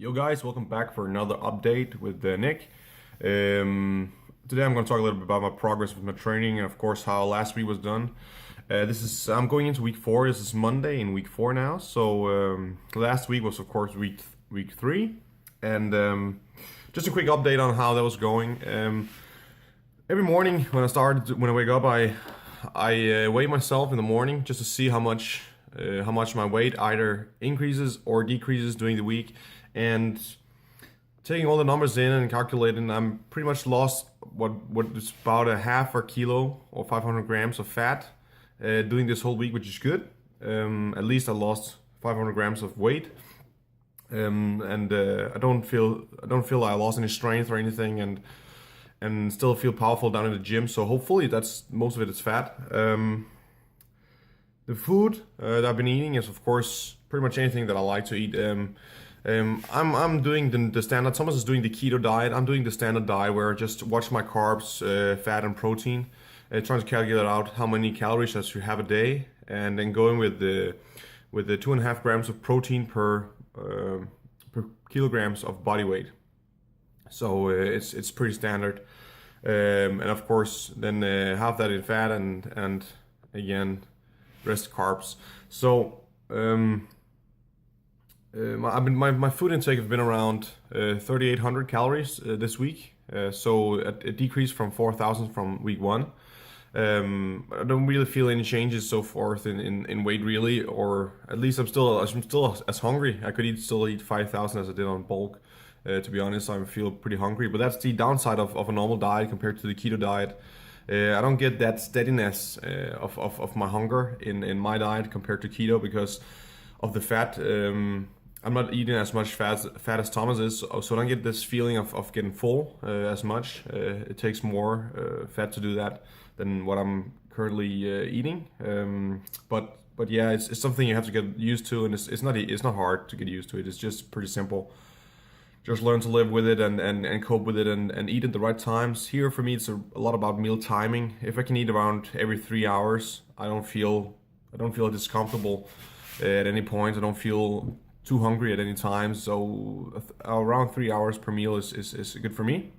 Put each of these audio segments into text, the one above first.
Yo guys, welcome back for another update with Nick. Today I'm going to talk a little bit about my progress with my training and of course how last week was done. I'm going into week 4. This is Monday in week 4 now. So last week was of course week 3, and just a quick update on how that was going. Every morning when I wake up, I weigh myself in the morning just to see how much my weight either increases or decreases during the week. And taking all the numbers in and calculating, I'm pretty much lost what is about a half a kilo or 500 grams of fat doing this whole week, which is good. At least I lost 500 grams of weight, and I don't feel I lost any strength or anything, and still feel powerful down in the gym. So hopefully that's most of it is fat. The food that I've been eating is of course pretty much anything that I like to eat. I'm doing the standard. Thomas is doing the keto diet. I'm doing the standard diet where I just watch my carbs, fat, and protein, trying to calculate out how many calories I should have a day, and then going with the 2.5 grams of protein per kilograms of body weight. So it's pretty standard, and of course then half that in fat and again rest carbs. So. My food intake has been around 3,800 calories this week, so a decrease from 4,000 from week 1. I don't really feel any changes so forth in weight really, or at least I'm still as hungry. I could still eat 5,000 as I did on bulk. To be honest, I feel pretty hungry, but that's the downside of a normal diet compared to the keto diet. I don't get that steadiness of my hunger in my diet compared to keto because of the fat. I'm not eating as much fat as Thomas is, so I don't get this feeling of getting full as much. It takes more fat to do that than what I'm currently eating. But yeah, it's something you have to get used to, and it's not hard to get used to it. It's just pretty simple. Just learn to live with it and cope with it and eat at the right times. Here for me, it's a lot about meal timing. If I can eat around every 3 hours, I don't feel discomfortable at any point. I don't feel too hungry at any time, so around 3 hours per meal is good for me.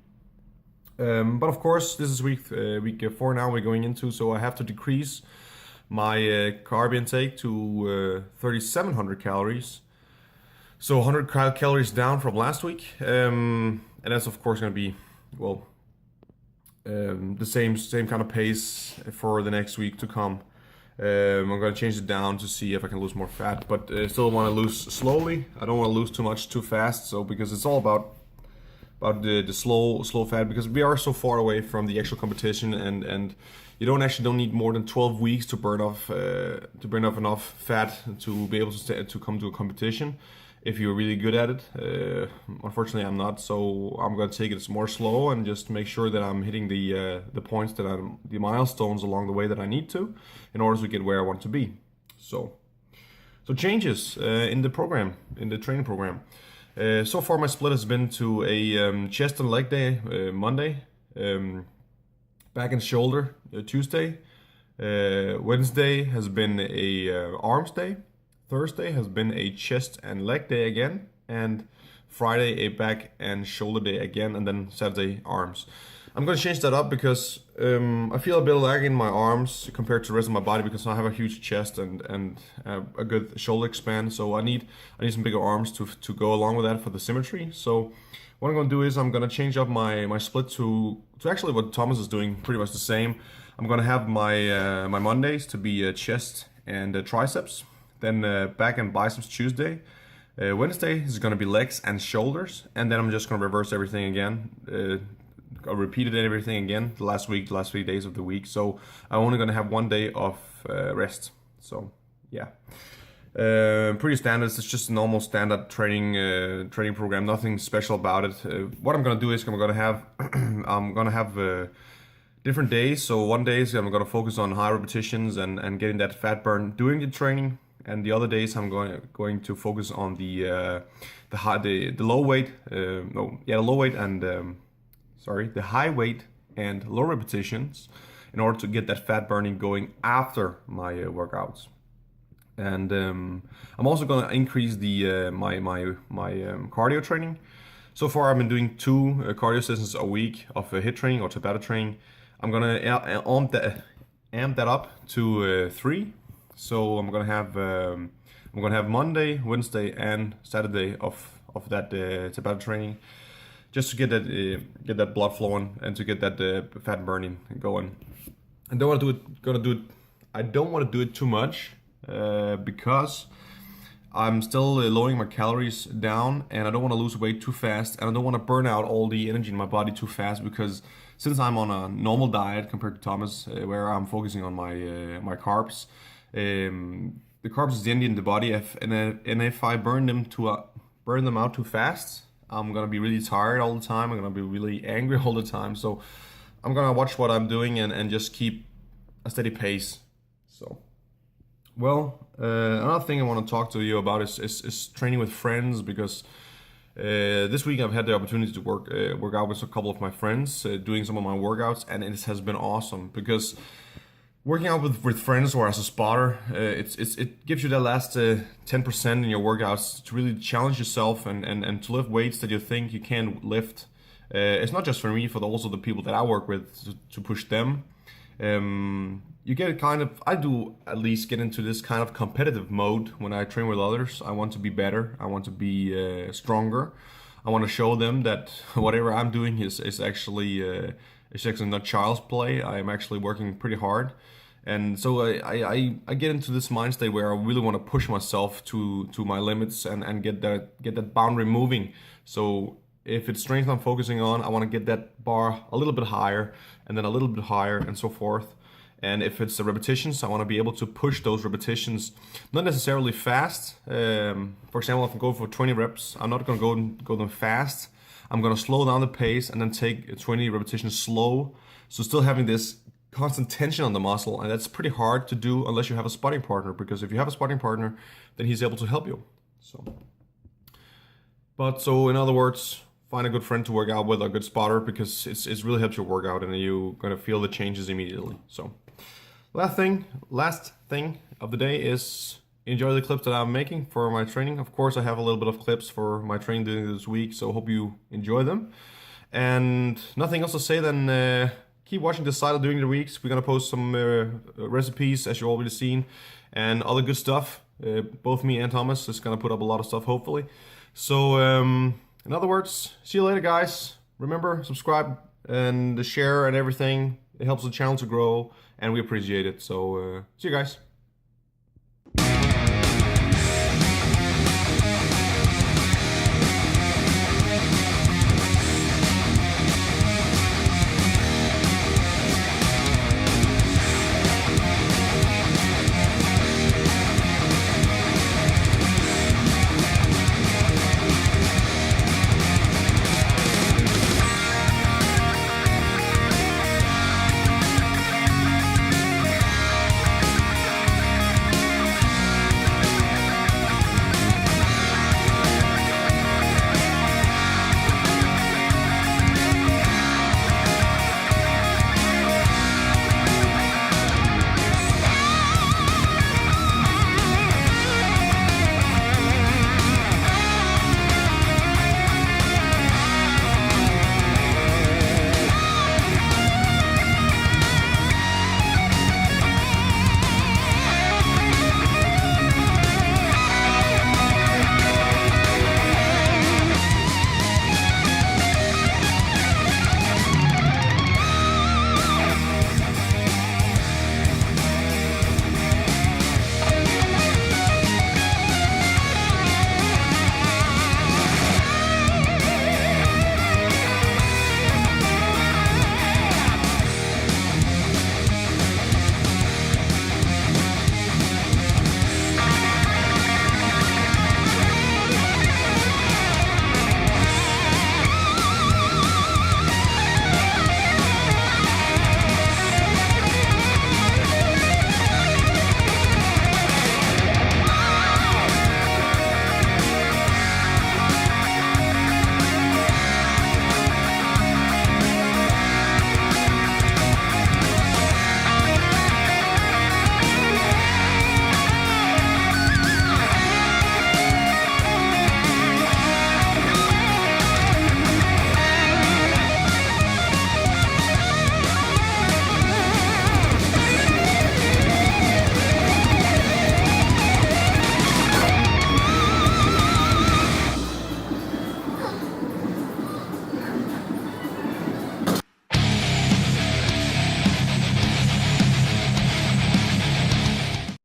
But of course, this is week 4 now we're going into, so I have to decrease my carb intake to 3,700 calories. So 100 calories down from last week, and that's of course going to be the same kind of pace for the next week to come. I'm going to change it down to see if I can lose more fat, but I still want to lose slowly. I don't want to lose too much too fast, so because it's all about the slow fat, because we are so far away from the actual competition, and you don't need more than 12 weeks to burn off enough fat to be able to come to a competition if you're really good at it. Unfortunately, I'm not, so I'm going to take it more slow and just make sure that I'm hitting the points the milestones along the way that I need to in order to get where I want to be. So changes in the training program. So far, my split has been to a chest and leg day Monday, back and shoulder Tuesday. Wednesday has been a arms day. Thursday has been a chest and leg day again, and Friday a back and shoulder day again, and then Saturday arms. I'm going to change that up because I feel a bit lagging in my arms compared to the rest of my body because I have a huge chest and a good shoulder expand. So I need some bigger arms to go along with that for the symmetry. So what I'm going to do is I'm going to change up my split to actually what Thomas is doing, pretty much the same. I'm going to have my Mondays to be chest and triceps. Then back and biceps Tuesday. Wednesday is going to be legs and shoulders. And then I'm just going to reverse everything again. I'll repeat everything again the last 3 days of the week. So I'm only going to have 1 day of rest. So yeah. Pretty standard. It's just a normal standard training program. Nothing special about it. What I'm going to do is I'm going to have different days. So one day I'm going to focus on high repetitions and getting that fat burn during the training. And the other days I'm going to focus on the low weight, the low weight and the high weight and low repetitions in order to get that fat burning going after my workouts. And I'm also gonna increase the my cardio training. So far, I've been doing 2 cardio sessions a week of HIIT training or Tabata training. I'm gonna amp that up to 3. So I'm gonna have Monday, Wednesday, and Saturday of that Tabata training, just to get that blood flowing and to get that fat burning going. I don't want to do it. I don't want to do it too much because I'm still lowering my calories down, and I don't want to lose weight too fast, and I don't want to burn out all the energy in my body too fast, because since I'm on a normal diet compared to Thomas, where I'm focusing on my carbs, the carbs is the energy in the body, and if I burn them out too fast, I'm gonna be really tired all the time. I'm gonna be really angry all the time. So I'm gonna watch what I'm doing and just keep a steady pace. So, well, another thing I want to talk to you about is training with friends, because this week I've had the opportunity to work out with a couple of my friends, doing some of my workouts, and it has been awesome, because working out with friends or as a spotter, it gives you that last 10% in your workouts to really challenge yourself and to lift weights that you think you can't lift. It's not just for me, for also the people that I work with, to push them. You get I do at least get into this kind of competitive mode when I train with others. I want to be better. I want to be stronger. I want to show them that whatever I'm doing is actually not child's play. I am actually working pretty hard. And so I get into this mind state where I really want to push myself to my limits and get that boundary moving. So if it's strength I'm focusing on, I want to get that bar a little bit higher, and then a little bit higher, and so forth. And if it's the repetitions, I want to be able to push those repetitions, not necessarily fast. For example, if I'm going for 20 reps, I'm not going to go them fast. I'm going to slow down the pace and then take 20 repetitions slow. So still having this constant tension on the muscle, and that's pretty hard to do unless you have a sparring partner, because if you have a sparring partner, then he's able to help you. So in other words, find a good friend to work out with, a good spotter, because it's really helps your workout, and you're gonna feel the changes immediately. So last thing of the day is enjoy the clips that I'm making for my training. Of course, I have a little bit of clips for my training during this week, so hope you enjoy them. And nothing else to say than keep watching this side during the weeks. We're gonna post some recipes, as you already seen, and other good stuff. Both me and Thomas is gonna put up a lot of stuff, hopefully. So in other words, see you later, guys. Remember, subscribe and share and everything. It helps the channel to grow, and we appreciate it. So see you guys.